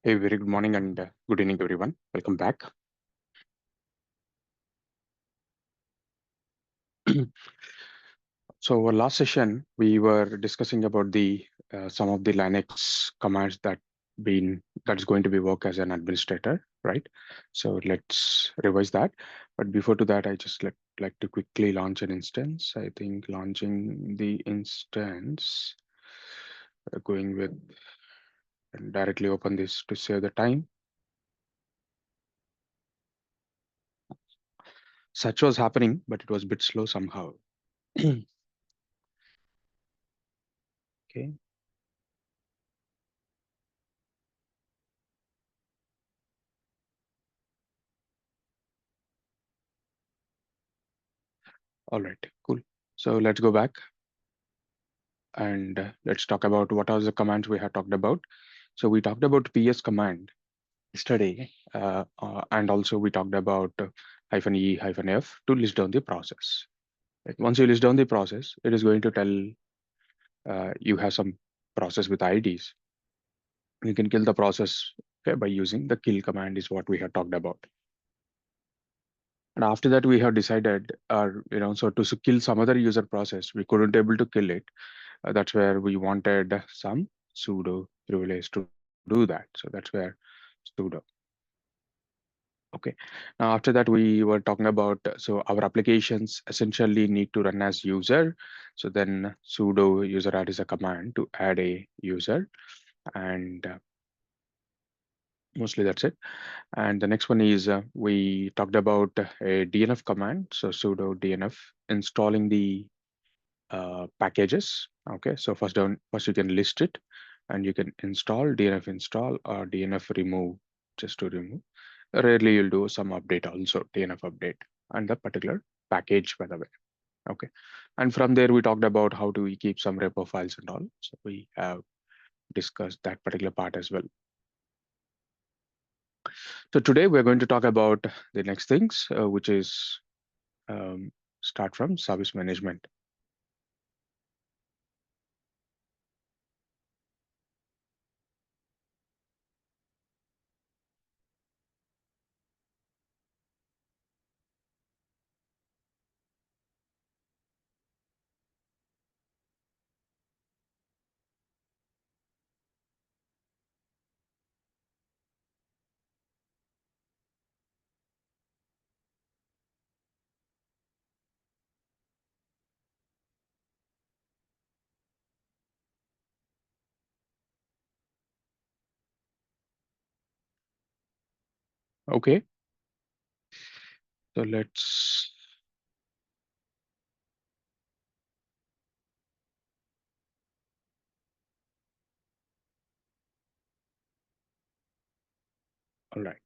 Hey, very good morning and good evening, everyone. Welcome back. So, our last session, we were discussing about the some of the Linux commands that is going to be work as an administrator, right? So let's revise that. But before to that, I just like to quickly launch an instance. I think launching the instance, going with and directly open this to save the time. Such was happening, but it was a bit slow somehow. Okay. All right, cool. So let's go back and let's talk about what are the commands we have talked about. So we talked about PS command yesterday, and also we talked about -e -f to list down the process. Like once you list down the process, it is going to tell you have some process with IDs. You can kill the process, okay, by using the kill command is what we have talked about. And after that, we have decided, so to kill some other user process, we couldn't able to kill it. That's where we wanted some sudo privilege to do that. So that's where sudo. Okay. Now after that, we were talking about so our applications essentially need to run as user. So then sudo user add is a command to add a user, and mostly that's it. And the next one is we talked about a DNF command. So sudo DNF installing the packages. Okay, so first you can list it, and you can install DNF install or DNF remove just to remove. Rarely you'll do some update also DNF update and the particular package by the way. Okay, and from there we talked about how do we keep some repo files and all. So we have discussed that particular part as well. So today we're going to talk about the next things, which is um, start from service management. Okay, so let's all right.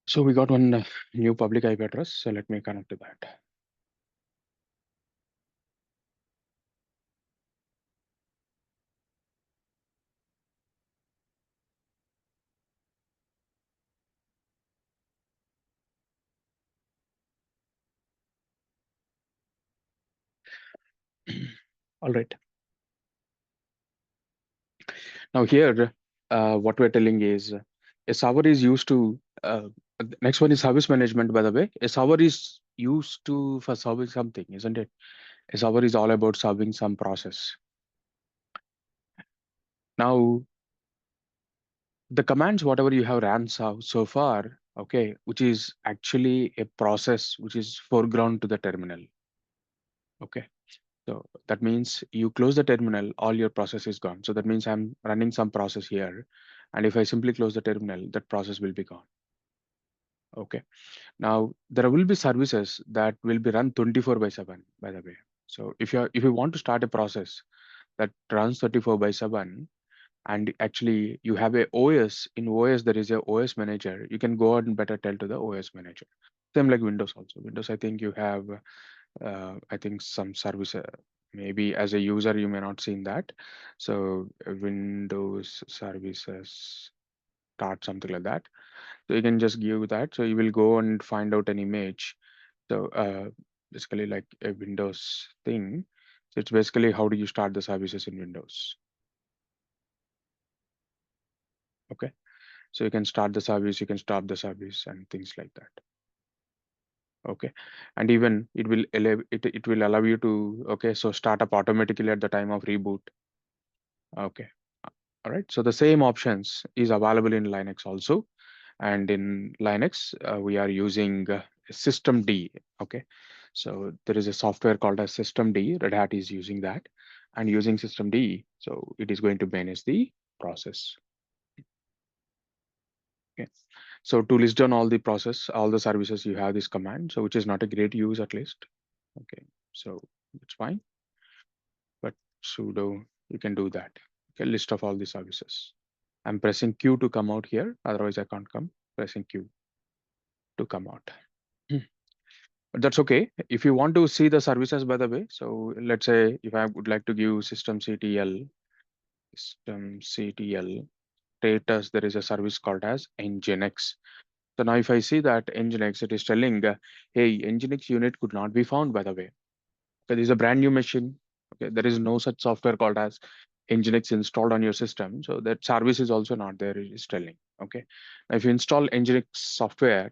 So we got one new public IP address. So let me connect to that. All right. Now here, what we're telling is a server is used to. Next one is service management. By the way, a server is used to for serving something, isn't it? A server is all about serving some process. Now the commands, whatever you have ran so far, okay, which is actually a process which is foreground to the terminal. Okay. So that means you close the terminal, all your process is gone. So that means I'm running some process here. And if I simply close the terminal, that process will be gone. Okay. Now there will be services that will be run 24/7, by the way. So if you want to start a process that runs 24/7, and actually you have a OS, in OS there is a OS manager, you can go out and better tell to the OS manager. Same like Windows also. Windows, I think you have I think some service, maybe as a user, you may not seen that. So Windows services start something like that. So you can just give that. So you will go and find out an image. So basically like a Windows thing. So it's basically how do you start the services in Windows. Okay. So you can start the service, you can stop the service and things like that. Okay. And even it will allow you to, okay, so start up automatically at the time of reboot. Okay. All right. So the same options is available in Linux also. And in Linux, we are using systemd. Okay. So there is a software called as systemd. Red Hat is using that. And using systemd, so it is going to manage the process. Okay. So to list down all the process, all the services, you have this command, so which is not a great use at least. Okay, so it's fine, but sudo, you can do that. Okay, list of all the services. I'm pressing Q to come out here, otherwise I can't come. Pressing Q to come out. But that's okay. If you want to see the services, by the way, so let's say if I would like to give systemctl status, there is a service called as nginx. So now if I see that nginx, it is telling, hey, nginx unit could not be found, by the way. Okay, this is a brand new machine. Okay, there is no such software called as nginx installed on your system. So that service is also not there, it is telling. Okay. Now, if you install nginx software,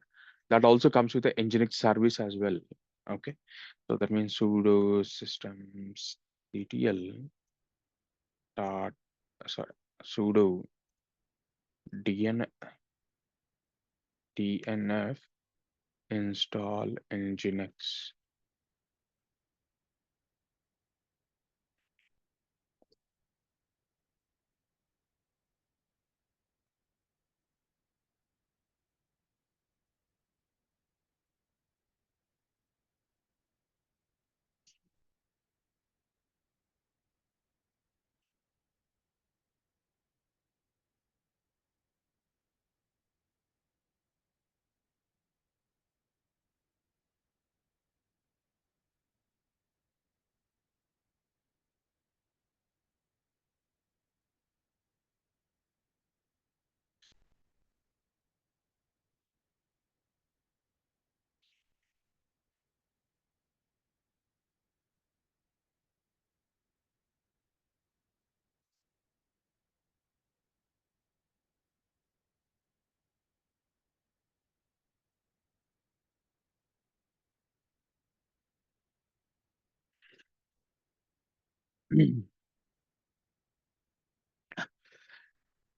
that also comes with the nginx service as well. Okay. So that means sudo systemctl dot, sorry, sudo dn dnf install nginx.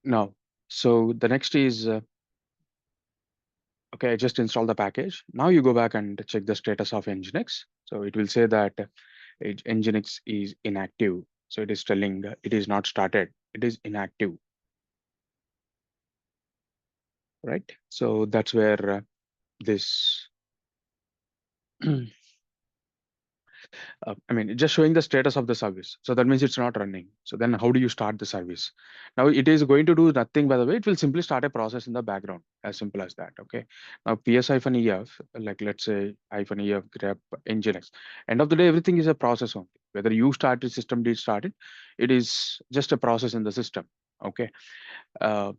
Now, so the next is okay, I just installed the package. Now you go back and check the status of Nginx. So it will say that Nginx is inactive. So it is telling it is not started. It is inactive, right? So that's where this I mean, it's just showing the status of the service. So that means it's not running. So then how do you start the service? Now it is going to do nothing, by the way. It will simply start a process in the background, as simple as that. Okay. Now ps-ef, like let's say -ef grep nginx. End of the day, everything is a process only. Whether you started, system did start it, it is just a process in the system. Okay. Uh,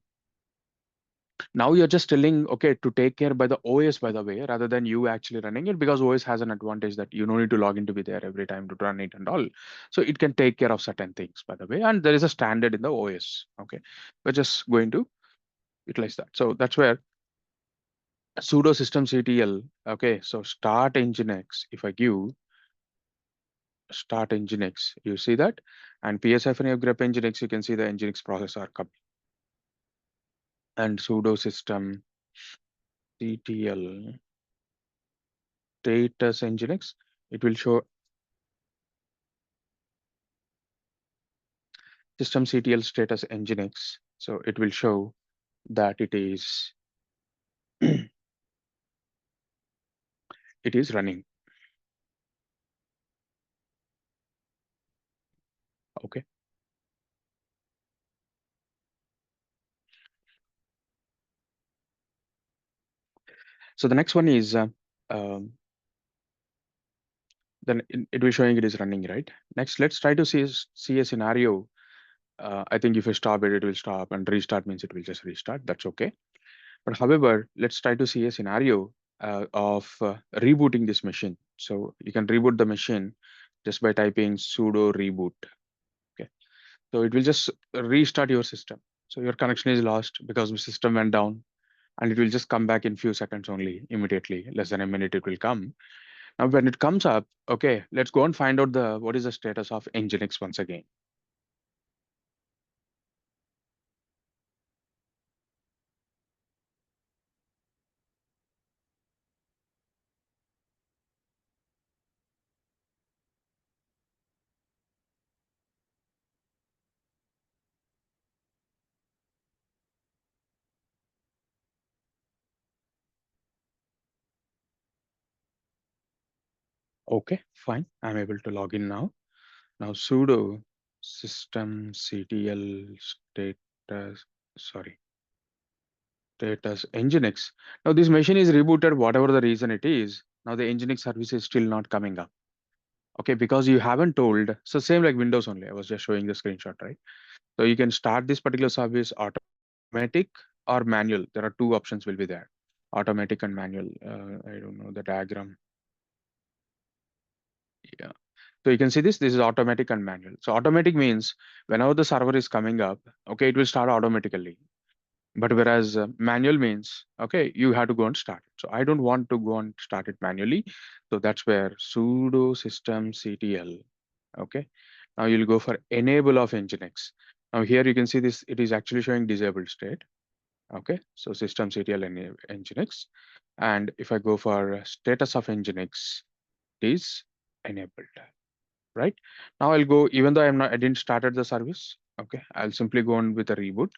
Now you're just telling, okay, to take care by the OS, by the way, rather than you actually running it, because OS has an advantage that you don't need to log in to be there every time to run it and all. So it can take care of certain things, by the way. And there is a standard in the OS. Okay. We're just going to utilize that. So that's where sudo systemctl. Okay. So start nginx. If I give start nginx, you see that. And ps-grep nginx, you can see the nginx process are coming. And sudo systemctl status nginx, it will show systemctl status nginx. So it will show that it is it is running. Okay. So the next one is um, then it will showing it is running, right? Next, let's try to see a scenario. I think if you stop it, it will stop, and restart means it will just restart. That's okay. But however, let's try to see a scenario of rebooting this machine. So you can reboot the machine just by typing sudo reboot. Okay. So it will just restart your system. So your connection is lost because the system went down, and it will just come back in few seconds only, immediately, less than a minute it will come. Now when it comes up, okay, let's go and find out the what is the status of Nginx once again. Okay, fine. I'm able to log in now. Now sudo systemctl status, sorry, status Nginx. Now this machine is rebooted, whatever the reason it is. Now the Nginx service is still not coming up. Okay, because you haven't told. So same like Windows only. I was just showing the screenshot, right? So you can start this particular service automatic or manual. There are two options will be there, automatic and manual. I don't know the diagram. Yeah. So you can see this is automatic and manual. So automatic means whenever the server is coming up, okay, it will start automatically. But whereas manual means, okay, you have to go and start it. So I don't want to go and start it manually. So that's where sudo systemctl. Okay. Now you'll go for enable of Nginx. Now here you can see this, it is actually showing disabled state. Okay. So systemctl Nginx. And if I go for status of Nginx, it is enabled, right? Now I'll go, even though I didn't started the service. Okay. I'll simply go on with a reboot.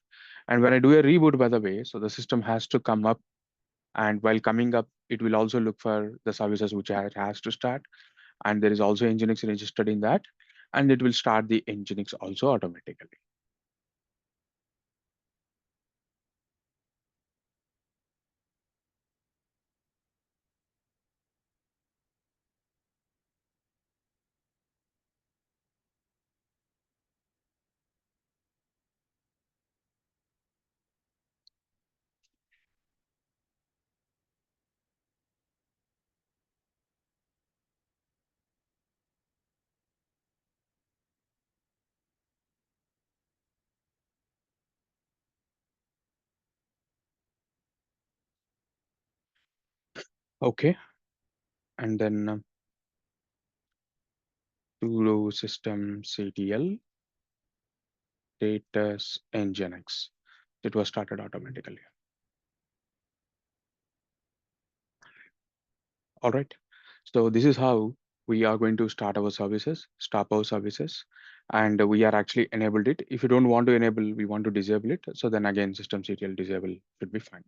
And when I do a reboot, by the way, so the system has to come up, and while coming up, it will also look for the services which it has to start. And there is also Nginx registered in that, and it will start the Nginx also automatically. Okay. And then sudo systemctl status Nginx. It was started automatically. All right. So this is how we are going to start our services, stop our services, and we are actually enabled it. If you don't want to enable, we want to disable it. So then again, systemctl disable should be fine.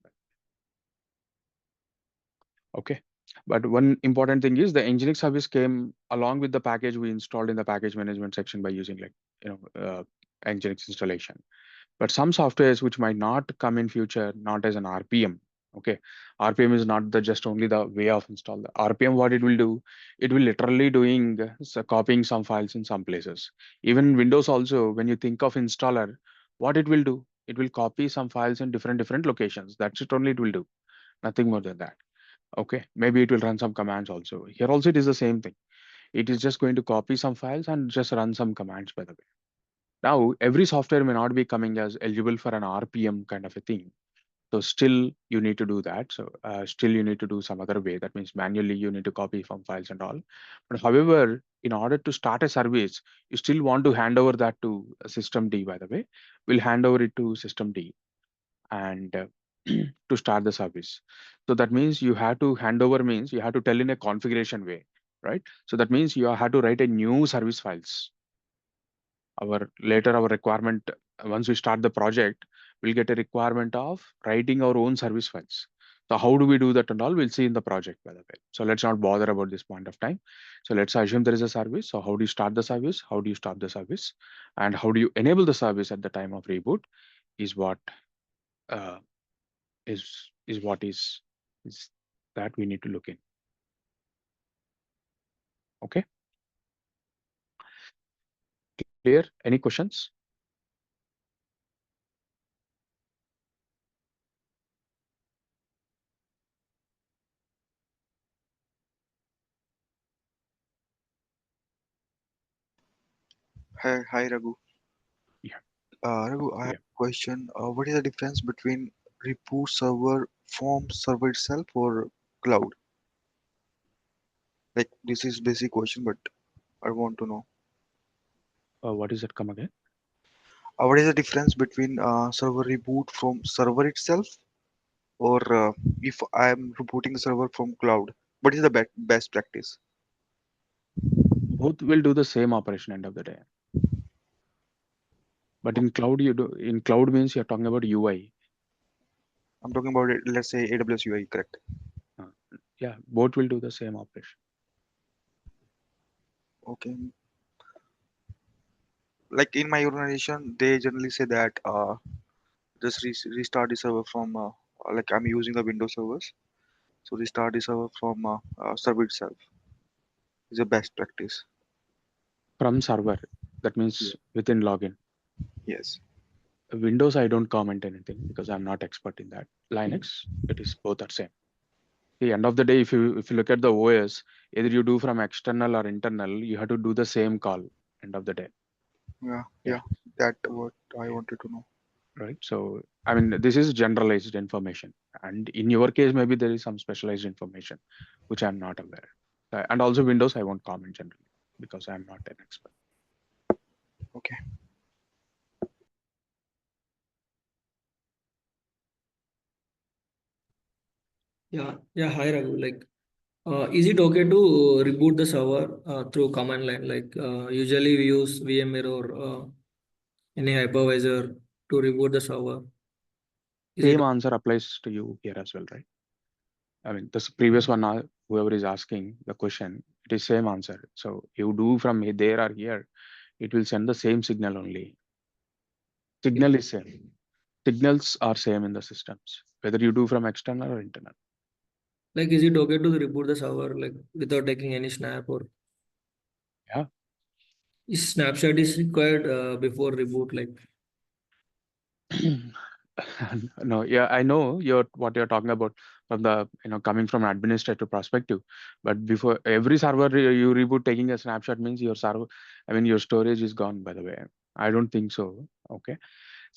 Okay. But one important thing is the Nginx service came along with the package we installed in the package management section by using like, Nginx installation. But some softwares which might not come in future, not as an RPM. Okay. RPM is not the just only the way of install. The RPM, what it will do, it will literally doing copying some files in some places. Even Windows also, when you think of installer, what it will do, it will copy some files in different locations. That's it only it will do. Nothing more than that. Okay, maybe it will run some commands also. Here also it is the same thing. It is just going to copy some files and just run some commands, by the way. Now, every software may not be coming as eligible for an RPM kind of a thing. So still you need to do that. So still you need to do some other way. That means manually you need to copy from files and all. But however, in order to start a service, you still want to hand over that to system D, by the way. We'll hand over it to system D and to start the service. So that means you have to hand over means you have to tell in a configuration way, right? So that means you have to write a new service files. Our later our requirement, once we start the project, we'll get a requirement of writing our own service files. So how do we do that and all? We'll see in the project, by the way. So let's not bother about this point of time. So let's assume there is a service. So how do you start the service? How do you stop the service? And how do you enable the service at the time of reboot? Is what uh, is what is that we need to look in. Okay, clear? Any questions? Hi Raghu. Yeah, Raghu, I have yeah. a question. What is the difference between reboot server from server itself or cloud? Like this is basic question, but I want to know. What is it? Come again? What is the difference between server reboot from server itself or if I am rebooting the server from cloud? What is the best practice? Both will do the same operation end of the day. But in cloud, you do in cloud means you're talking about UI. I'm talking about it, let's say AWS UI, correct? Uh, yeah, both will do the same operation. Okay. Like in my organization, they generally say that just restart the server from like I'm using the Windows servers. So restart the server from server itself is a best practice. From server, that Yeah. means within login. Yes. Windows, I don't comment anything because I'm not expert in that. Linux, it is both are same. The end of the day, if you look at the OS, either you do from external or internal, you have to do the same call. End of the day, Yeah. yeah, Yeah. That what I yeah, wanted to know. right. So I mean, this is generalized information, and in your case, maybe there is some specialized information which I'm not aware. And also Windows, I won't comment generally because I'm not an expert. Okay. Yeah. Hi Raghu. Like, is it okay to reboot the server through command line? Like, usually we use VMware or any hypervisor to reboot the server. Is it? Same answer applies to you here as well, right? I mean, this previous one, whoever is asking the question, it is same answer. So you do from there or here, it will send the same signal only. Okay. Signal is same. Signals are same in the systems, whether you do from external or internal. Like, is it okay to reboot the server like without taking any snap, or Yeah. is snapshot is required before reboot? Like, No, yeah, I know what you're talking about from the coming from an administrative perspective. But before every server you reboot, taking a snapshot means your server, I mean your storage is gone. By the way, I don't think so. Okay.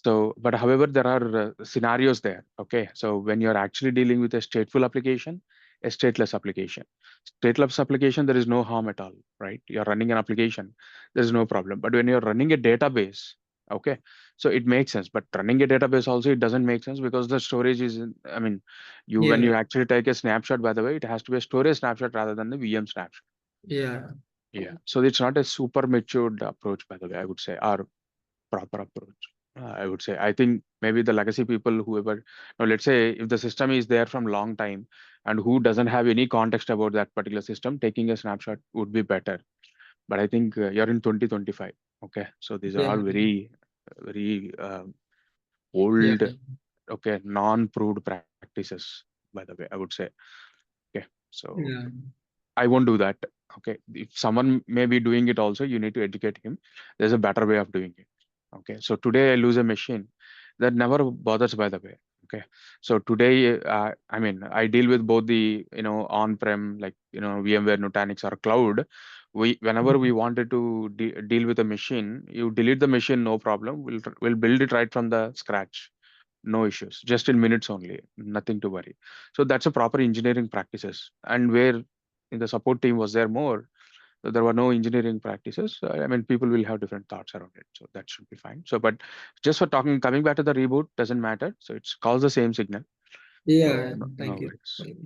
So, but however, there are scenarios there. Okay. So when you're actually dealing with a stateful application, a stateless application, stateless application, there is no harm at all, right? You're running an application, there's no problem. But when you're running a database, okay, so it makes sense. But running a database also, it doesn't make sense because the storage is, I mean, when yeah, you actually take a snapshot, by the way, it has to be a storage snapshot rather than the VM snapshot. yeah, Yeah. So it's not a super matured approach, by the way, I would say, or proper approach. I would say. I think maybe the legacy people, whoever, now let's say if the system is there from long time and who doesn't have any context about that particular system, taking a snapshot would be better. But I think you're in 2025. Okay, so these are yeah, all very yeah, old, okay, non-proved practices. By the way, I would say. Okay, so yeah, I won't do that. Okay. If someone may be doing it also, you need to educate him. There's a better way of doing it. Okay. So today I lose a machine that never bothers, by the way. Okay. So today, I mean, I deal with both the, on-prem, like, VMware, Nutanix or cloud. Whenever we wanted to deal with a machine, you delete the machine, no problem. We'll build it right from the scratch. No issues, just in minutes only, nothing to worry. So that's a proper engineering practices. And where in the support team was there more, so there were no engineering practices. I mean, people will have different thoughts around it, so that should be fine. So, but just for talking, coming back to the reboot, doesn't matter. So it's calls the same signal. So yeah. no Thank you. worries.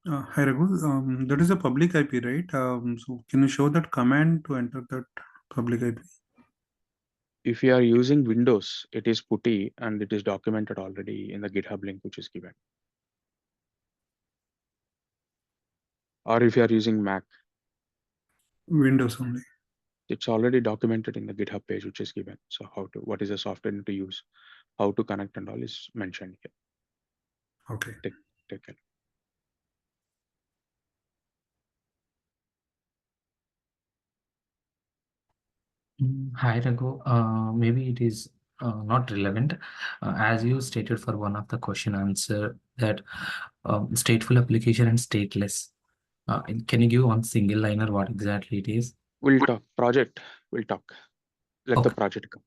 Hi Raghu, that is a public IP, right? So can you show that command to enter that public IP? If you are using Windows, it is putty and it is documented already in the GitHub link which is given. Or if you are using Mac, Windows only. it's already documented in the GitHub page which is given. So what is the software to use, how to connect and all is mentioned here. Okay. Take it. Hi Raghu, maybe it is not relevant. As you stated for one of the question answer that stateful application and stateless. Can you give one single liner what exactly it is? We'll talk project. We'll talk. Let the Okay. project come.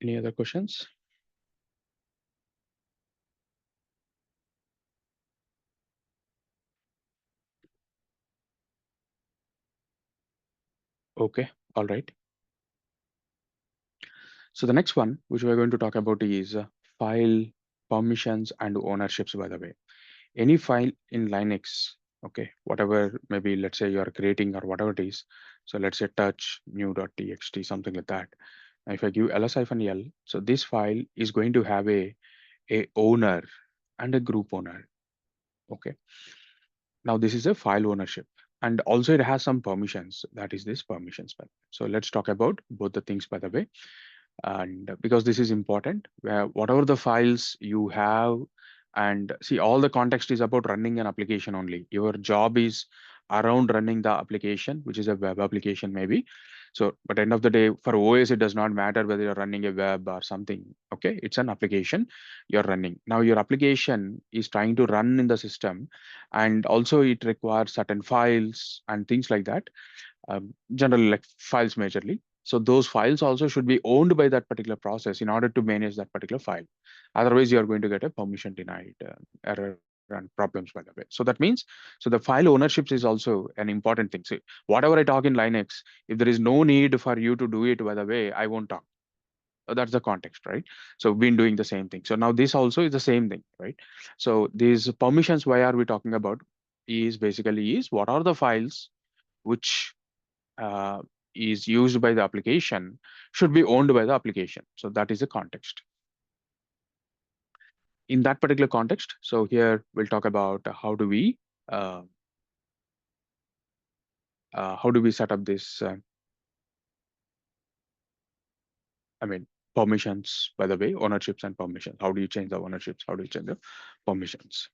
Any other questions? Okay, all right. So the next one, which we're going to talk about is file permissions and ownerships, by the way. Any file in Linux, okay, whatever, maybe let's say you're creating or whatever it is. So let's say touch new.txt, something like that. Now, if I give ls-l, so this file is going to have a owner and a group owner. Okay. Now this is a file ownership. And also it has some permissions. That is this permissions. So let's talk about both the things, by the way. And because this is important, where whatever the files you have, and see, all the context is about running an application only. Your job is around running the application, which is a web application maybe. So, but end of the day, for OS, it does not matter whether you're running a web or something. Okay, it's an application you're running. Now your application is trying to run in the system, and also it requires certain files and things like that. Generally like files majorly. So those files also should be owned by that particular process in order to manage that particular file. Otherwise, you are going to get a permission denied error and problems, by the way. So that means, so the file ownerships is also an important thing. So whatever I talk in Linux, if there is no need for you to do it, by the way, I won't talk. That's the context, right? So we've been doing the same thing. So now this also is the same thing, right? So these permissions, why are we talking about? Is basically is what are the files which uh, is used by the application should be owned by the application. So that is the context. In that particular context, so here we'll talk about how do we set up this, permissions, by the way, ownerships and permissions. How do you change the ownerships? How do you change the permissions?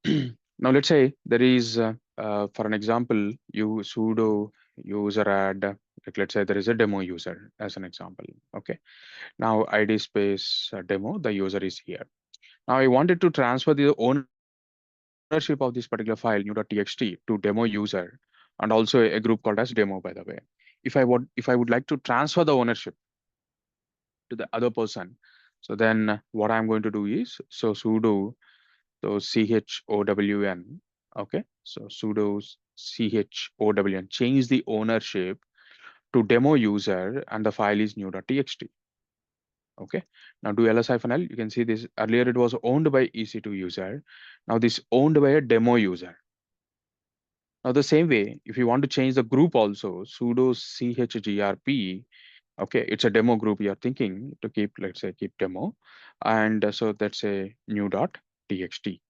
Now, let's say there is, for an example, you sudo user add, like let's say there is a demo user as an example. Okay. Now ID space demo, the user is here. Now I wanted to transfer the ownership of this particular file new.txt to demo user, and also a group called as demo, by the way. If I would like to transfer the ownership to the other person, so then what I'm going to do is, so sudo, so chown, okay, so sudo chown, change the ownership to demo user, and the file is new.txt. Okay, now do ls-l, you can see this earlier it was owned by EC2 user. Now this owned by a demo user. Now the same way, if you want to change the group also, sudo chgrp, okay, it's a demo group you're thinking to keep, let's say keep demo. And so that's a new.txt.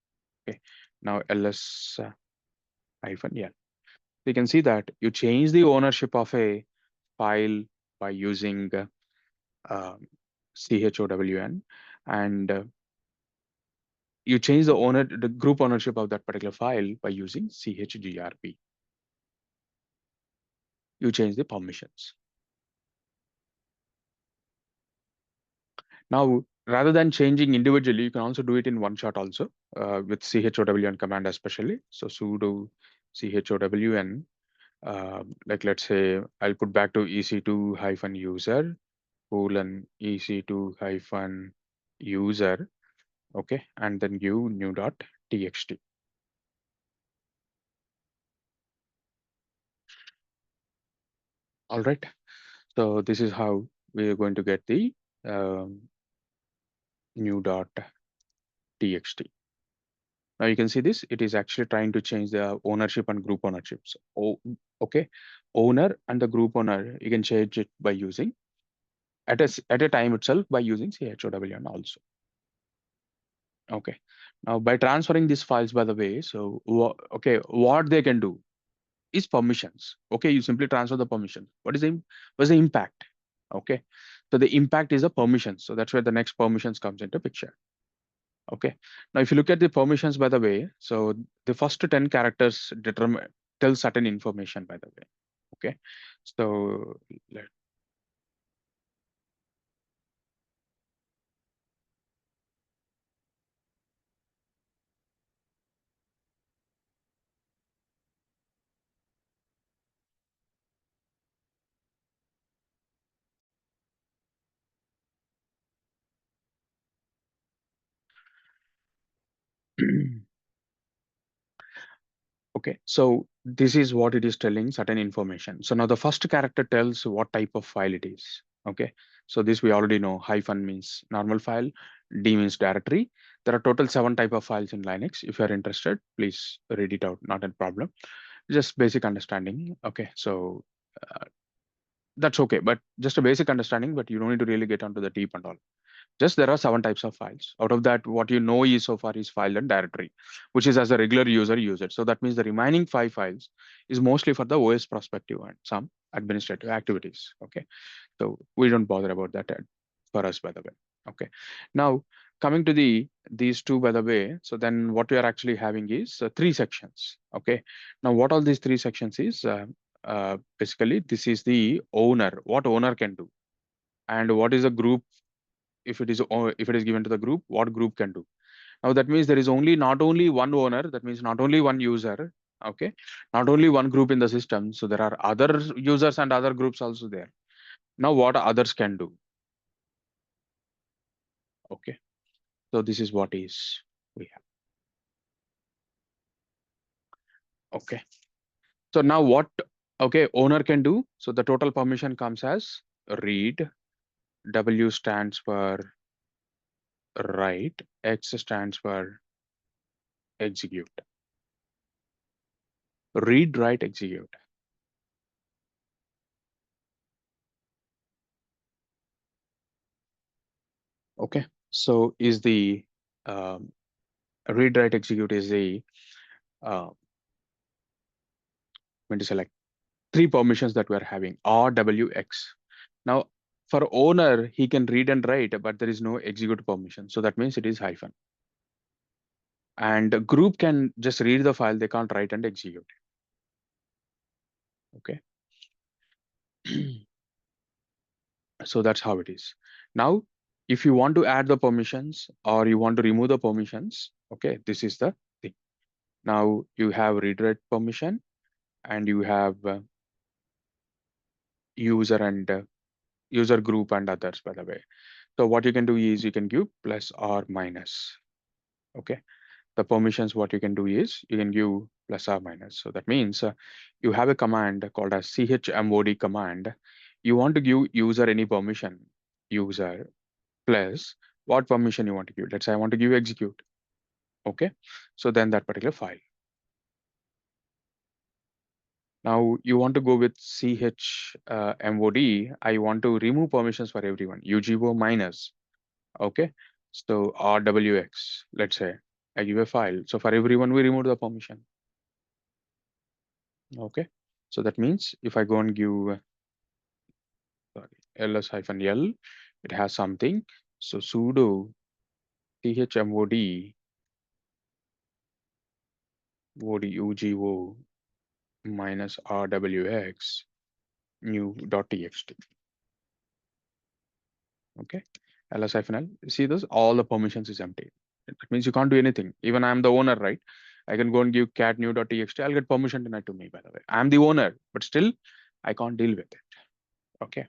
Okay, now ls-l. You can see that you change the ownership of a file by using chown, and you change the group ownership of that particular file by using chgrp. You change the permissions. Now, rather than changing individually, you can also do it in one shot also with chown command especially. So sudo chown, like let's say I'll put back to ec2-user colon ec2-user, okay, and then give new.txt. All right. So this is how we are going to get the new.txt. Now you can see this, it is actually trying to change the ownership and group ownerships. Oh, okay. Owner and the group owner, you can change it by using at a time itself by using chown also. Okay. Now by transferring these files, by the way, so okay, what they can do is permissions. Okay, you simply transfer the permission. What's the impact? Okay, so the impact is a permission. So that's where the next permissions comes into picture. Okay. Now, if you look at the permissions, by the way, so the first 10 characters tell certain information, by the way. Okay. So let Okay, so this is what it is telling certain information. So now the first character tells what type of file it is. Okay, so this we already know. Hyphen means normal file, D means directory. There are total 7 type of files in Linux. If you are interested, please read it out. Not a problem. Just basic understanding. Okay, so uh, that's okay, but just a basic understanding. But you don't need to really get onto the deep and all. Just there are 7 types of files. Out of that, what you know is so far is file and directory, which is as a regular user use it. So that means the remaining 5 files is mostly for the OS perspective and some administrative activities. Okay, so we don't bother about that for us, by the way. Okay, now coming to these two, by the way. So then what we are actually having is 3 sections. Okay, now what all these 3 sections is basically this is the owner, what owner can do, and what is a group. If it is given to the group, what group can do. Now that means there is only not only one owner, that means not only one user. Okay, not only one group in the system, so there are other users and other groups also there. Now what others can do. Okay, so this is what is we have. Okay, so now what, okay, owner can do. So the total permission comes as read, W stands for write, X stands for execute. Read, write, execute. Okay, so is the um, read, write, execute is the going to select 3 permissions that we are having, RWX. Now for owner, he can read and write, but there is no execute permission. So that means it is hyphen. And a group can just read the file, they can't write and execute. Okay. So that's how it is. Now, if you want to add the permissions or you want to remove the permissions, okay, this is the thing. Now you have read write permission and you have user and user group and others, by the way. So what you can do is you can give plus or minus. Okay, the permissions, what you can do is you can give plus or minus. So that means you have a command called as chmod command. You want to give user any permission, user plus what permission you want to give. Let's say I want to give execute. Okay, so then that particular file. Now you want to go with chmod. I want to remove permissions for everyone. ugo minus. Okay, so RWX, let's say I give a file. So for everyone, we remove the permission. Okay, so that means if I go and give ls-l, it has something. So sudo chmod ugo minus rwx new.txt. Okay, ls-l. See this, all the permissions is empty. That means you can't do anything. Even I'm the owner, right? I can go and give cat new.txt. I'll get permission denied to me, by the way. I'm the owner, but still I can't deal with it. Okay,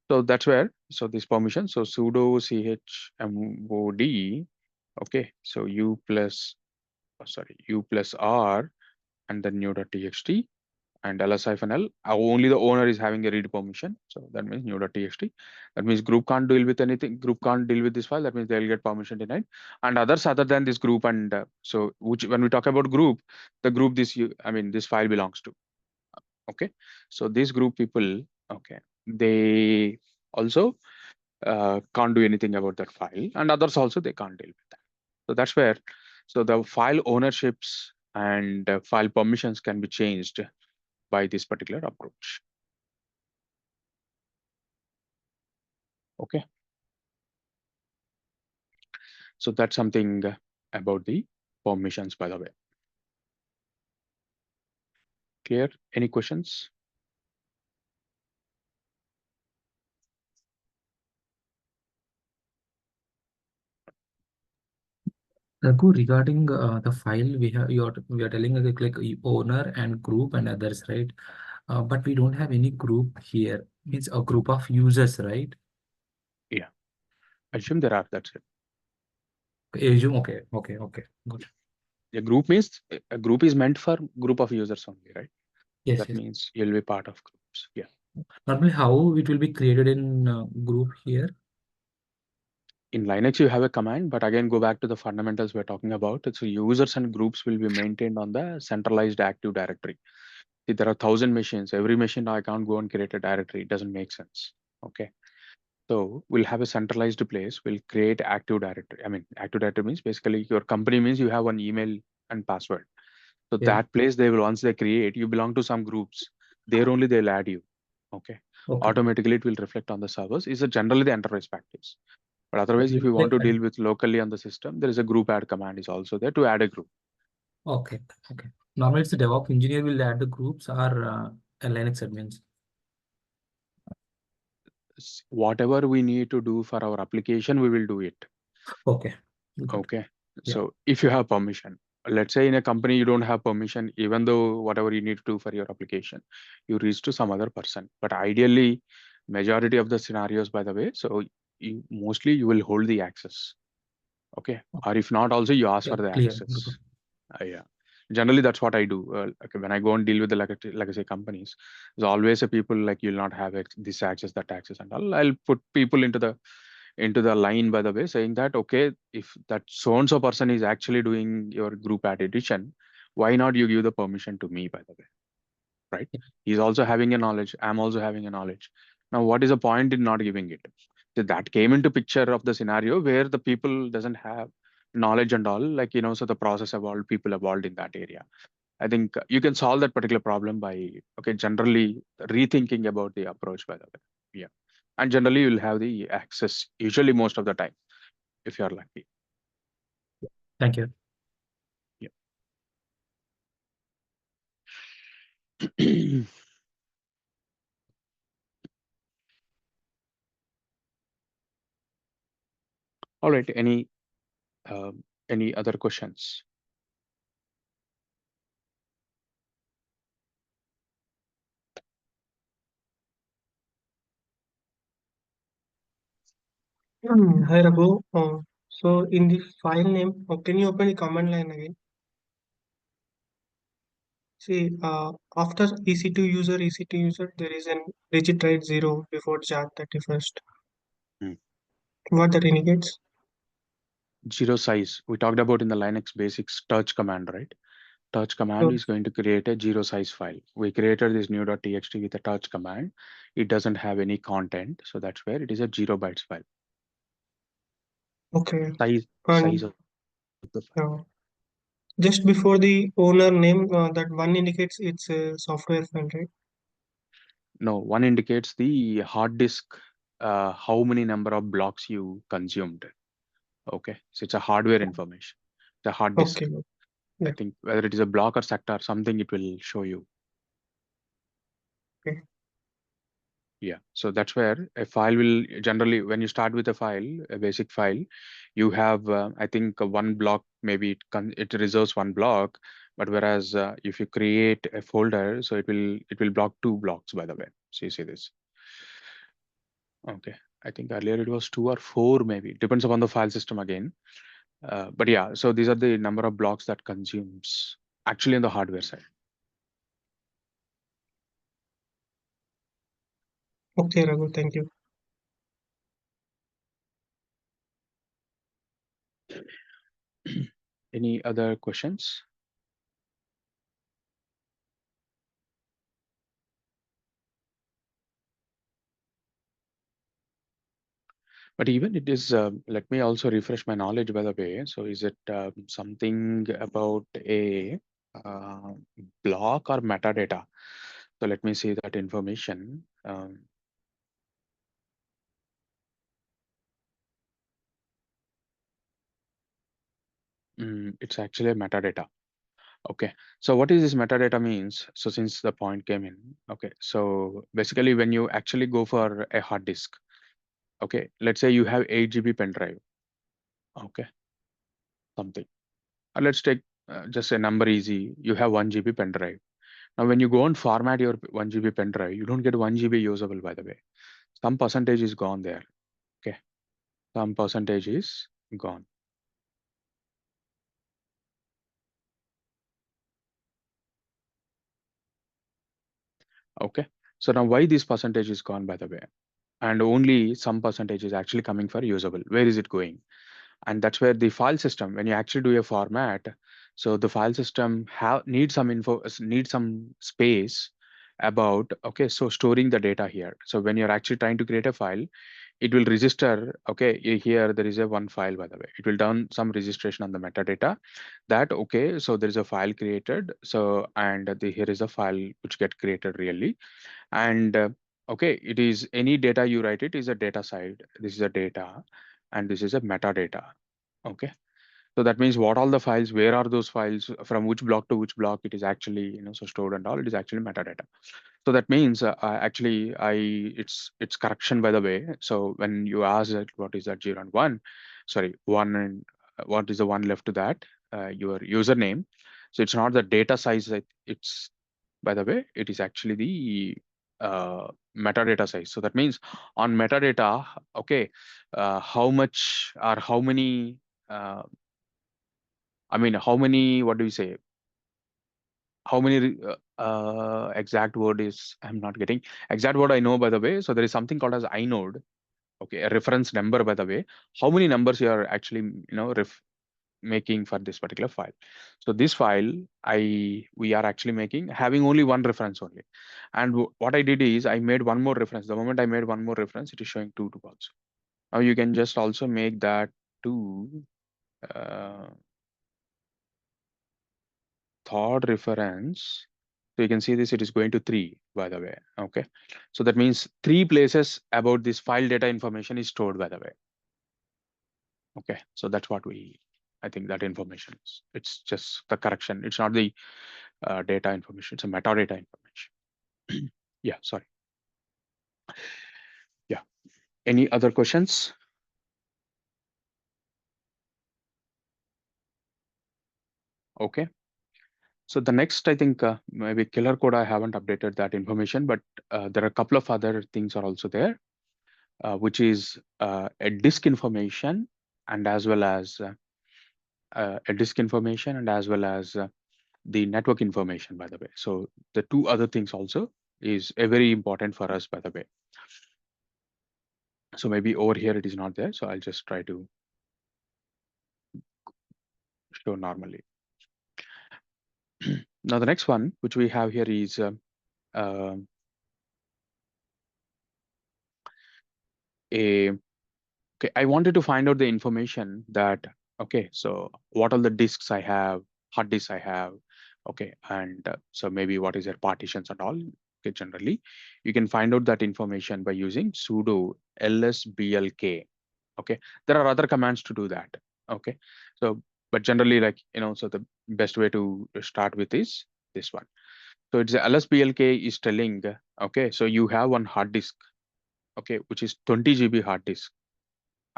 so that's where, so this permission, so sudo chmod. Okay, so u plus, u plus r and then new.txt and ls-l. Only the owner is having a read permission. So that means new.txt. That means group can't deal with anything. Group can't deal with this file. That means they'll get permission denied. And others other than this group and so which when we talk about group, the group this file belongs to. Okay, so this group people, okay, they also can't do anything about that file, and others also they can't deal with that. So that's where, so the file ownerships and file permissions can be changed by this particular approach. Okay. So that's something about the permissions, by the way. Clear? Any questions? Raghu, regarding the file we are telling like owner and group and others, right? But we don't have any group here. It's a group of users, right? Yeah, assume there are, that's it. Assume, okay, good. A group is meant for group of users only, right? Yes, That yes. means you'll be part of groups. Yeah. Normally, how it will be created in group here? In Linux, you have a command, but again, go back to the fundamentals we're talking about. So users and groups will be maintained on the centralized Active Directory. See, there are 1,000 machines. Every machine I can't go and create a directory. It doesn't make sense. Okay. So we'll have a centralized place. We'll create Active Directory. I mean, Active Directory means basically your company means you have one email and password. So Yeah. that place they will, once they create, you belong to some groups. There only they'll add you. Okay. Okay. Automatically it will reflect on the servers. Is generally the enterprise practice. But otherwise, if you want Like, to deal with locally on the system, there is a group add command is also there to add a group. okay. Normally, it's the DevOps engineer will add the groups or a Linux admins. Whatever we need to do for our application, we will do it. Okay. Good. Okay. Yeah. So if you have permission, let's say in a company you don't have permission, even though whatever you need to do for your application, you reach to some other person. But ideally, majority of the scenarios, by the way, so mostly you will hold the access. Okay. Or if not, also you ask Yeah, for the clear. access. Yeah. Generally, that's what I do. Okay, when I go and deal with the legacy companies, there's always a people like you'll not have this access, that access, and all. I'll put people into the line, by the way, saying that okay, if that so and so person is actually doing your group add edition, why not you give the permission to me, by the way, right? He's also having a knowledge. I'm also having a knowledge. Now, what is the point in not giving it? So that came into picture of the scenario where the people doesn't have knowledge and all, like so the process evolved, people evolved in that area. I think you can solve that particular problem by generally rethinking about the approach, by the way. Yeah. And generally you'll have the access usually most of the time if you're lucky. Thank you. Yeah. All right. Any other questions? Hi Raghu. So in the file name, can you open the command line again? See, after EC2 user, there is an digit right 0 before Jan 31st. Hmm. What that indicates? Zero size. We talked about in the Linux basics touch command, right? Touch command So, is going to create a zero size file. We created this new.txt with a touch command. It doesn't have any content. So that's where it is a 0 bytes file. okay. Size And of the file. just before the owner name, that one indicates it's a software file, right? No, one indicates the hard disk, how many number of blocks you consumed. Okay. So it's a hardware information. The hard disk. Okay. I Yeah. think whether it is a block or sector, something it will show you. Okay. Yeah. So that's where a file will generally, when you start with a file, a basic file, you have, I think, one block, maybe it reserves one block, but whereas if you create a folder, so it will block two blocks, by the way. So you see this. Okay. I think earlier it was two or four, maybe. Depends upon the file system again. But yeah, so these are the number of blocks that consumes actually on the hardware side. Okay, Raghu. Thank you. Any other questions? But even it is, let me also refresh my knowledge, by the way. So is it something about a uh, block or metadata? So let me see that information. It's actually a metadata. Okay, so what is this metadata means? So since the point came in, okay, so basically when you actually go for a hard disk, okay, let's say you have 8 GB pen drive, okay, something. Let's take just a number easy. You have 1 GB pen drive. Now, when you go and format your 1 GB pen drive, you don't get 1 GB usable, by the way. Some percentage is gone there. Okay, some percentage is gone. Okay, so now why this percentage is gone, by the way, and only some percentage is actually coming for usable. Where is it going? And that's where the file system, when you actually do a format, so the file system need some info, need some space about, okay, so storing the data here. So when you're actually trying to create a file, it will register, okay, here there is a one file, by the way, it will done some registration on the metadata that, okay, so there is a file created, so and here is a file which get created really, and okay, it is any data you write, it is a data side, this is a data, and this is a metadata. Okay, so that means what all the files, where are those files, from which block to which block it is actually, so stored and all, it is actually metadata. So that means actually it's correction, by the way. So when you ask that what is that 0 and 1, sorry, 1 and what is the one left to that, your username. So it's not the data size, it's, by the way, it is actually the metadata size. So that means on metadata, okay, how much or how many, uh, I mean, how many, what do you say? How many exact word is, I'm not getting exact word, I know, by the way. So there is something called as inode, okay, a reference number, by the way. How many numbers you are actually, making for this particular file. So this file, we are actually making having only one reference only. And what I did is I made one more reference. The moment I made one more reference, it is showing two also. Now you can just also make that two. Third reference. So you can see this, it is going to 3, by the way. Okay, so that means 3 places about this file data information is stored, by the way. Okay, so that's what I think that information is. It's just the correction. It's not the data information. It's a metadata information. Yeah, sorry. Yeah. Any other questions? Okay. So the next, I think maybe killer code, I haven't updated that information, but there are a couple of other things are also there, which is a disk information and as well as a disk information and as well as the network information, by the way. So the two other things also is a very important for us, by the way. So maybe over here it is not there. So I'll just try to show normally. Now the next one, which we have here is a okay, I wanted to find out the information that, okay, so what are the disks I have, hard disks I have, okay, and so maybe what is their partitions and all. Okay, generally, you can find out that information by using sudo lsblk. Okay, there are other commands to do that. Okay, so but generally, like, so the best way to start with is this one. So it's lsblk is telling, okay, so you have one hard disk, okay, which is 20 GB hard disk,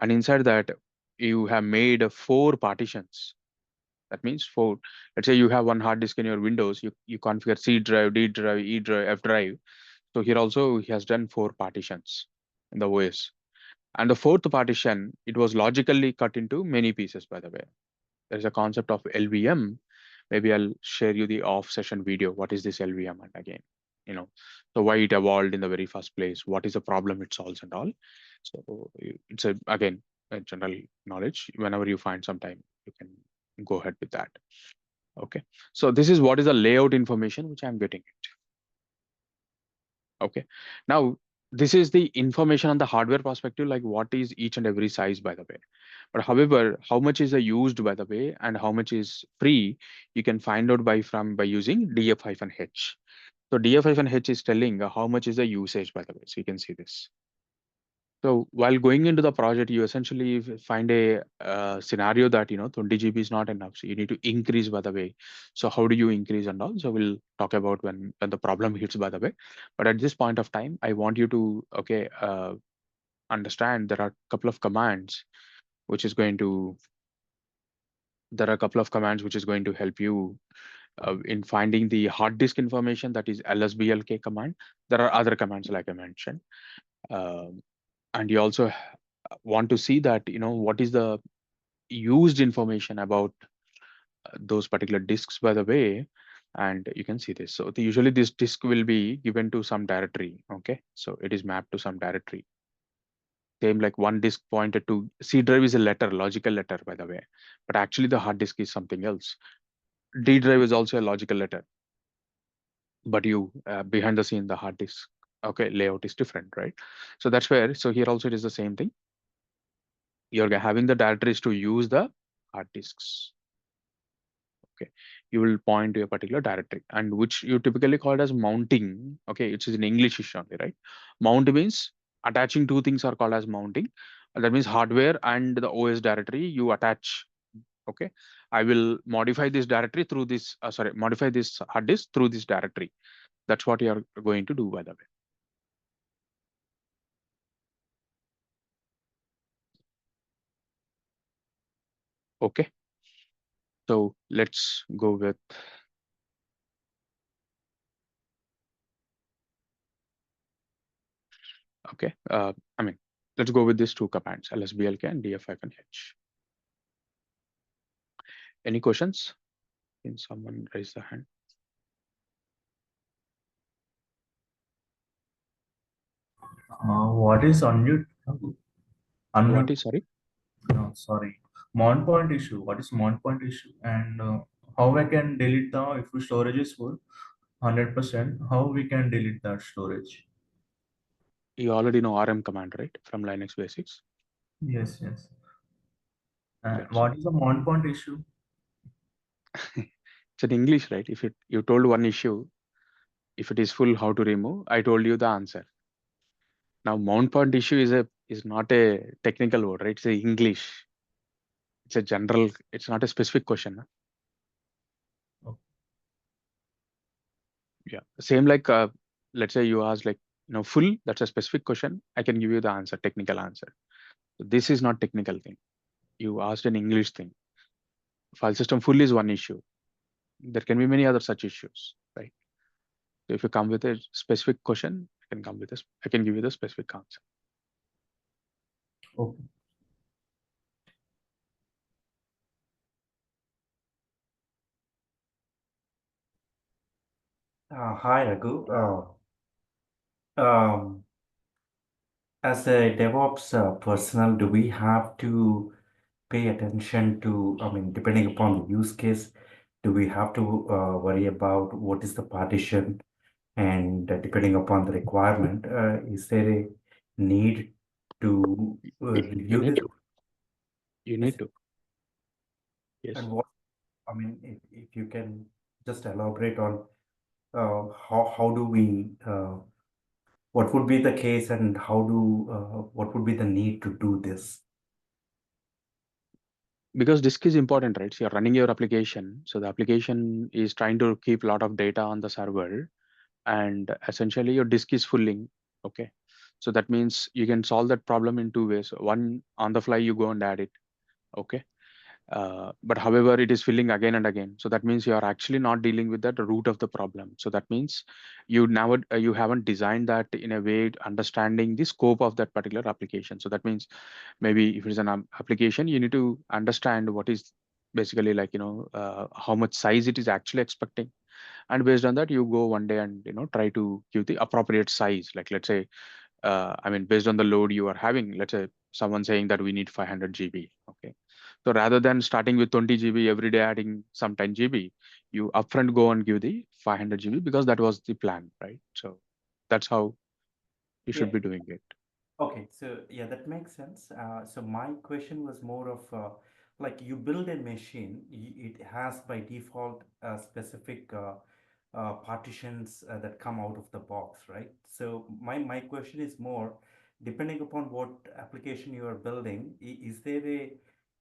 and inside that you have made 4 partitions. That means 4. Let's say you have one hard disk in your Windows, you configure C drive, D drive, E drive, F drive. So here also he has done 4 partitions in the OS. And the 4th partition, it was logically cut into many pieces, by the way. There is a concept of LVM. Maybe I'll share you the off session video. What is this LVM? And again, so why it evolved in the very first place, what is the problem it solves and all. So it's again, a general knowledge. Whenever you find some time, you can go ahead with that. Okay. So this is what is the layout information which I'm getting it. Okay. Now, this is the information on the hardware perspective, like what is each and every size, by the way. But however, how much is used, by the way, and how much is free, you can find out by using df-h. So df-h is telling how much is the usage, by the way. So you can see this. So while going into the project, you essentially find a scenario that 20 GB is not enough. So you need to increase, by the way. So how do you increase and all? So we'll talk about when the problem hits, by the way. But at this point of time, I want you to understand there are a couple of commands which is going to help you in finding the hard disk information, that is lsblk command. There are other commands like I mentioned. Um, and you also want to see that what is the used information about those particular disks, by the way. And you can see this. So usually this disk will be given to some directory. Okay, so it is mapped to some directory. Same like one disk pointed to C drive is a letter, logical letter, by the way, but actually the hard disk is something else. D drive is also a logical letter, but you behind the scene the hard disk, okay, layout is different, right? So that's where, so here also it is the same thing. You're having the directories to use the hard disks. Okay, you will point to a particular directory, and which you typically call it as mounting. Okay, which is in English only, right? Mount means attaching two things are called as mounting. That means hardware and the OS directory you attach. Okay, I will modify this directory through this modify this hard disk through this directory. That's what you are going to do, by the way. Okay, so let's go with okay. I mean, let's go with these two commands, lsblk and df-h. Any questions? Can someone raise the hand? What is unmute? What Unmute. is, sorry? No, sorry. Mount point issue. What is mount point issue? And how I can delete the if the storage is full, 100%. How we can delete that storage? You already know rm command, right? From Linux basics. Yes, yes. And Yeah. what is the mount point issue? It's in English, right? If you told one issue, if it is full, how to remove? I told you the answer. Now, mount point issue is not a technical word, right? It's a English. It's a general. It's not a specific question. Huh? Okay. Yeah. Same like let's say you ask like full. That's a specific question. I can give you the answer, technical answer. So this is not technical thing. You asked an English thing. File system full is one issue. There can be many other such issues, right? So if you come with a specific question, I can come with this. I can give you the specific answer. Okay. Hi, Raghu. Um, as a DevOps personnel, do we have to pay attention to, I mean, depending upon the use case, do we have to worry about what is the partition? And depending upon the requirement, is there a need to You review need this? to. You Yes. need to. Yes. And what, I mean, if you can just elaborate on how do we what would be the case and how do what would be the need to do this? Because disk is important, right? So you're running your application. So the application is trying to keep a lot of data on the server, and essentially your disk is fulling. Okay. So that means you can solve that problem in two ways. One, on the fly, you go and add it. Okay. But however, it is filling again and again. So that means you are actually not dealing with that root of the problem. So that means you haven't designed that in a way understanding the scope of that particular application. So that means maybe if it's an application, you need to understand what is basically like how much size it is actually expecting, and based on that you go one day and try to give the appropriate size. Like let's say I mean, based on the load you are having, let's say someone saying that we need 500 GB. Okay. So rather than starting with 20 GB every day, adding some 10 GB, you upfront go and give the 500 GB because that was the plan, right? So that's how you should Yeah. be doing it. Okay, so yeah, that makes sense. So my question was more of like you build a machine, it has by default specific partitions that come out of the box, right? So my question is more, depending upon what application you are building, is there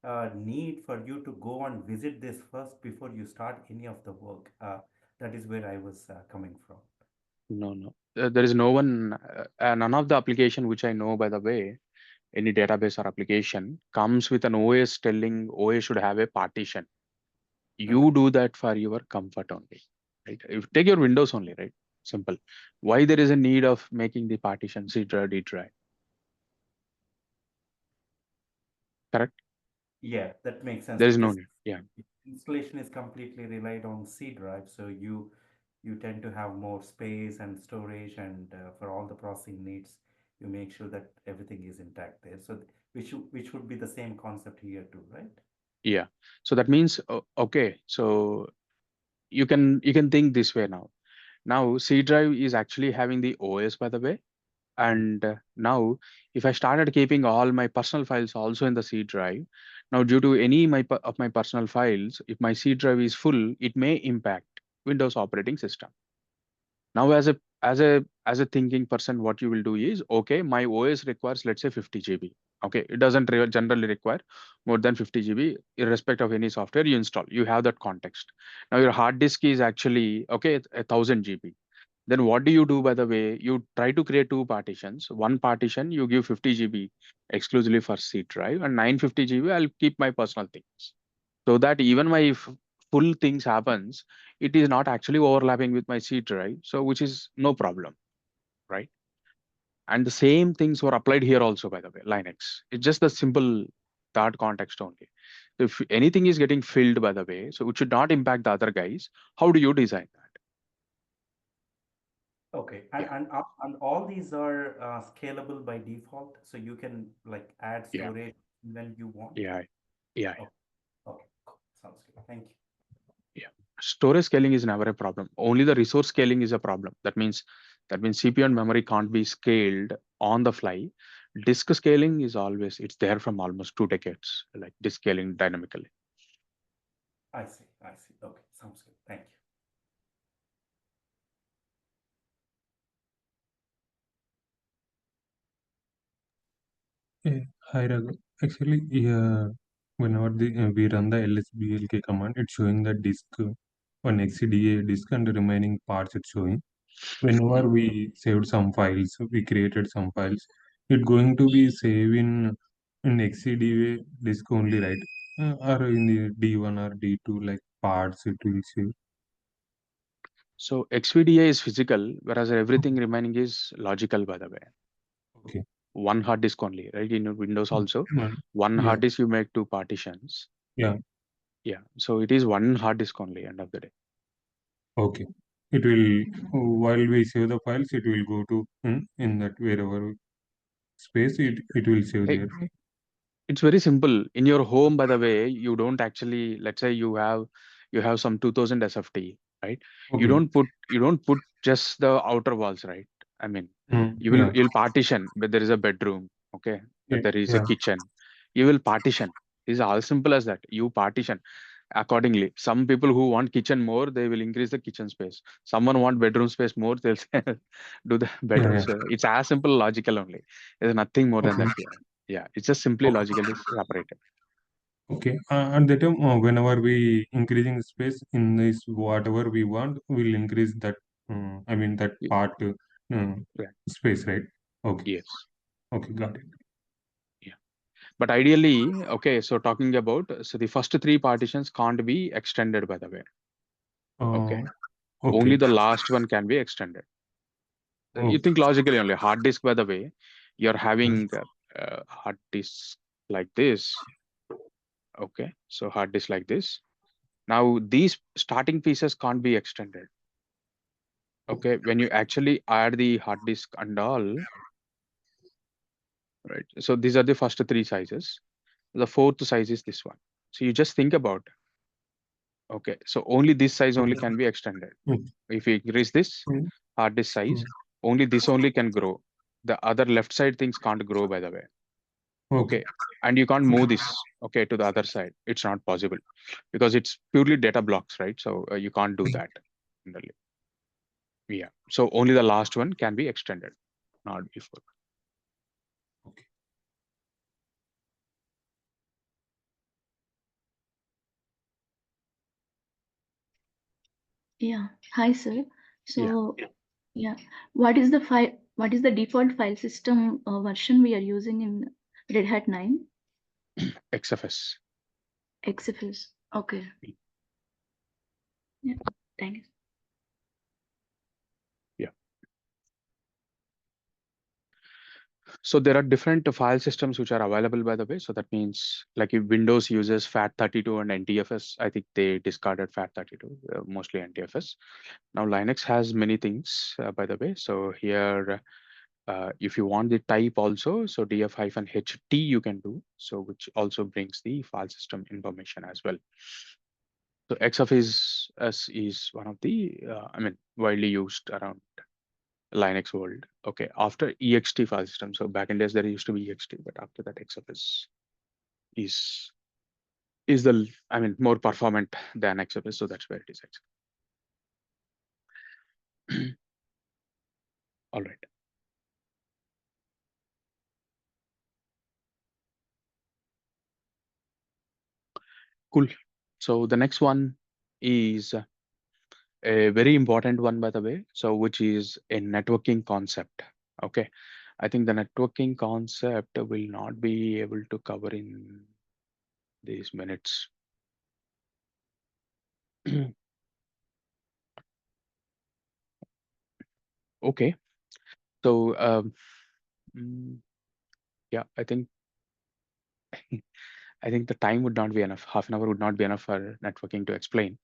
a need for you to go and visit this first before you start any of the work? That is where I was coming from. No, no. There is no one, none of the application which I know, by the way, any database or application comes with an OS telling OS should have a partition. You Okay. do that for your comfort only, right? If take your Windows only, right? Simple. Why there is a need of making the partition C drive, D drive? Correct? Yeah, that makes sense There is no because need. Yeah. installation is completely relied on C drive, so you tend to have more space and storage, and for all the processing needs, you make sure that everything is intact there. So which would be the same concept here too, right? Yeah. So that means, okay. So you can think this way now. Now C drive is actually having the OS, by the way. And now if I started keeping all my personal files also in the C drive, now due to any of my personal files, if my C drive is full, it may impact Windows operating system. Now as a thinking person, what you will do is, okay, my OS requires, let's say, 50 GB. Okay, it doesn't generally require more than 50 GB, irrespective of any software you install. You have that context. Now your hard disk is actually, okay, 1000 GB. Then what do you do, by the way? You try to create two partitions. One partition you give 50 GB exclusively for C drive, and 950 GB I'll keep my personal things. So that even my full things happens, it is not actually overlapping with my C drive. So which is no problem, right? And the same things were applied here also, by the way, Linux. It's just the simple that context only. If anything is getting filled, by the way, so it should not impact the other guys. How do you design that? Okay, Yeah, and all these are scalable by default, so you can like add yeah, storage when you want. yeah, yeah. Okay, okay, cool. Sounds good. Thank you. Yeah. Storage scaling is never a problem. Only the resource scaling is a problem. That means CPU and memory can't be scaled on the fly. Disk scaling is always, it's there from almost 2 decades, like disk scaling dynamically. I see, I see. Okay, sounds good. Thank you. Hi Raghu. Actually, yeah, whenever we run the lsblk command, it's showing the disk one XCDA disk and the remaining parts it's showing. Whenever we saved some files, we created some files, it's going to be saved in XCDA disk only, right? Or in the D1 or D2 like parts it will save. So XVDA is physical, whereas everything remaining is logical, by the way. Okay. One hard disk only, right? In Windows also, one Yeah. hard disk you make two partitions. Yeah. Yeah. So it is one hard disk only, end of the day. Okay. It will, while we save the files, it will go to in that wherever space it will save Hey, there. it's very simple. In your home, by the way, you don't actually, let's say you have some 2000 SFT, right? You Okay. don't put just the outer walls, right? I mean, Yeah. you'll partition, but there is a bedroom, okay? Yeah. There is a Yeah. kitchen. You will partition. It's as simple as that. You partition accordingly. Some people who want kitchen more, they will increase the kitchen space. Someone want bedroom space more, they'll say, do the Yeah. bedroom. Yeah. So it's as simple logical only. There's nothing more than Okay. that here. Yeah, it's just simply logically separated. Okay. At that time, whenever we increasing the space in this whatever we want, we'll increase that. I mean that Y- part Yeah. space, right? Okay. Yes. Okay. Got it. Yeah. But ideally, okay, so talking about, so the first three partitions can't be extended, by the way. Okay. Only Okay. the last one can be extended. You Okay. think logically only. Hard disk, by the way, you're having hard disk like this. Okay. So hard disk like this. Now these starting pieces can't be extended. Okay. When you actually add the hard disk and all, right? So these are the first three sizes. The fourth size is this one. So you just think about, okay, so only this size only can be extended. If you increase this hard disk size, only this only can grow. The other left side things can't grow, by the way. Okay. Okay. And you can't move this, okay, to the other side. It's not possible because it's purely data blocks, right? So you can't do that. Generally. Yeah. So only the last one can be extended, not before. Yeah. Hi, sir. So, yeah, what is the file? What is the default file system version we are using in Red Hat 9? XFS. XFS. Okay. Yeah. Thanks. So there are different file systems which are available, by the way. So that means like if Windows uses FAT32 and NTFS, I think they discarded FAT32, mostly NTFS. Now Linux has many things, by the way. So here, if you want the type also, so df-ht you can do. So which also brings the file system information as well. So XFS is one of the, widely used around Linux world. Okay, after ext file system. So back in days there used to be ext, but after that XFS is the more performant than XFS. So that's where it is. All right. Cool. So the next one is a very important one, by the way. So which is a networking concept. Okay. I think the networking concept will not be able to cover in these minutes. Okay. So yeah, I think the time would not be enough. Half an hour would not be enough for networking to explain.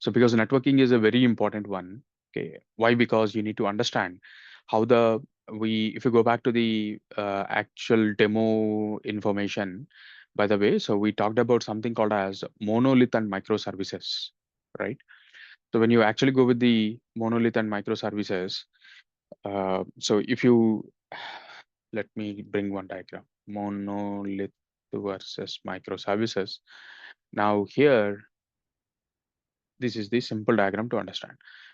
So because networking is a very important one. Okay. Why? Because you need to understand how if you go back to the actual demo information, by the way, so we talked about something called as monolith and microservices, right? So when you actually go with the monolith and microservices, so if you let me bring one diagram, monolith versus microservices. Now here, this is the simple diagram to understand,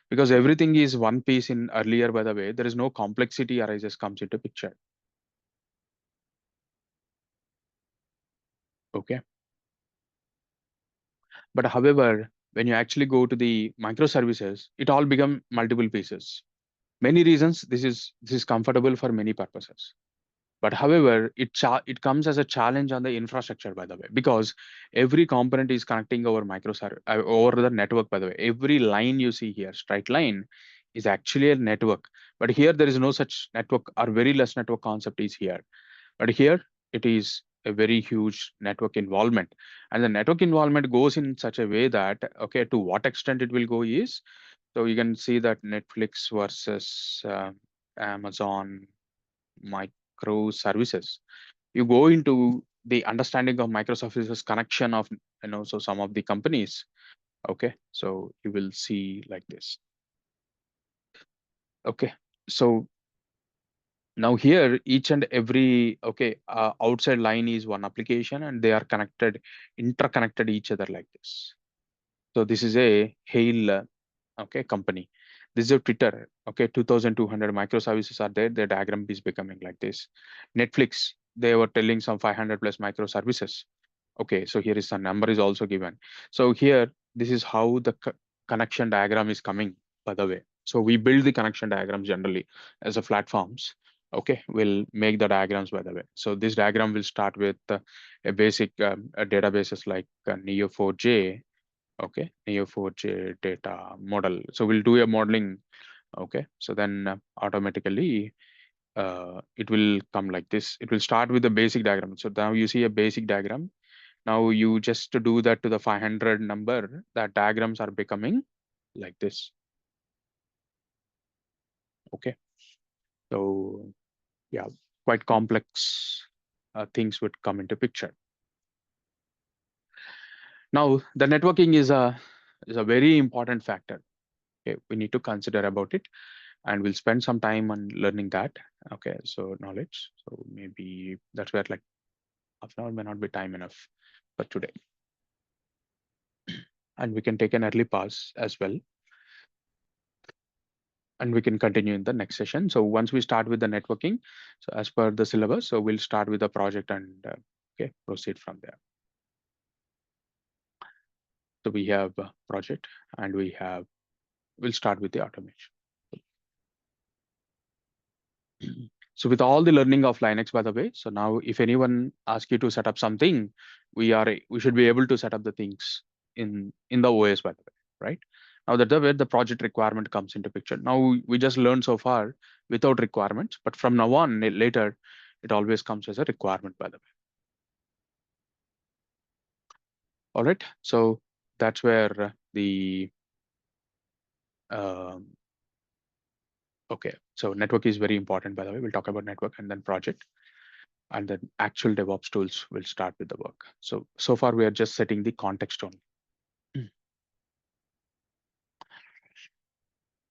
because everything is one piece in earlier, by the way, there is no complexity arises comes into picture. Okay. But however, when you actually go to the microservices, it all become multiple pieces. Many reasons this is comfortable for many purposes. But however, it comes as a challenge on the infrastructure, by the way, because every component is connecting over over the network, by the way. Every line you see here, straight line, is actually a network. But here there is no such network, or very less network concept is here. But here it is a very huge network involvement. And the network involvement goes in such a way that, okay, to what extent it will go is, so you can see that Netflix versus Amazon microservices. You go into the understanding of microservices connection of, so some of the companies. Okay, so you will see like this. Okay, so now here each and every outside line is one application, and they are connected, interconnected each other like this. So this is a hail company. This is a Twitter. Okay, 2200 microservices are there. The diagram is becoming like this. Netflix, they were telling some 500 plus microservices. Okay, so here is the number is also given. So here, this is how the connection diagram is coming, by the way. So we build the connection diagrams generally as a platforms. Okay, we'll make the diagrams, by the way. So this diagram will start with a basic databases like Neo4j. Okay, Neo4j data model. So we'll do a modeling. Okay, so then automatically it will come like this. It will start with the basic diagram. So now you see a basic diagram. Now you just to do that to the 500 number, that diagrams are becoming like this. Okay, so yeah, quite complex things would come into picture. Now the networking is a very important factor. Okay, we need to consider about it, and we'll spend some time on learning that. Okay, so knowledge. So maybe that's where like half an hour may not be time enough for today. And we can take an early pause as well. And we can continue in the next session. So once we start with the networking, so as per the syllabus, so we'll start with the project and proceed from there. So we have a project and we have we'll start with the automation. So with all the learning of Linux, by the way, so now if anyone asks you to set up something, we should be able to set up the things in the OS, by the way, right? Now that's where the project requirement comes into picture. Now we just learned so far without requirements, but from now on later, it always comes as a requirement, by the way. All right, so that's where the okay, so network is very important, by the way. We'll talk about network and then project, and then actual DevOps tools will start with the work. So far we are just setting the context only.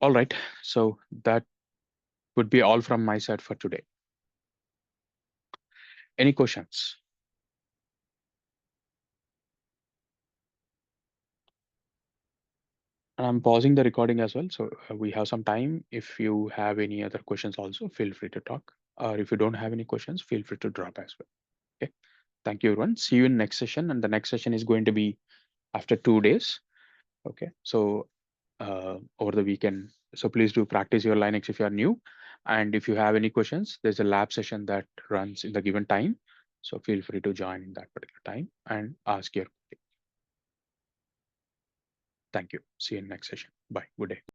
All right, so that would be all from my side for today. Any questions? And I'm pausing the recording as well, so we have some time. If you have any other questions also, feel free to talk. Or if you don't have any questions, feel free to drop as well. Okay, thank you everyone. See you in next session, and the next session is going to be after 2 days. Okay, so over the weekend. So please do practice your Linux if you are new. And if you have any questions, there's a lab session that runs in the given time. So feel free to join in that particular time and ask your question. Thank you. See you in next session. Bye. Good day.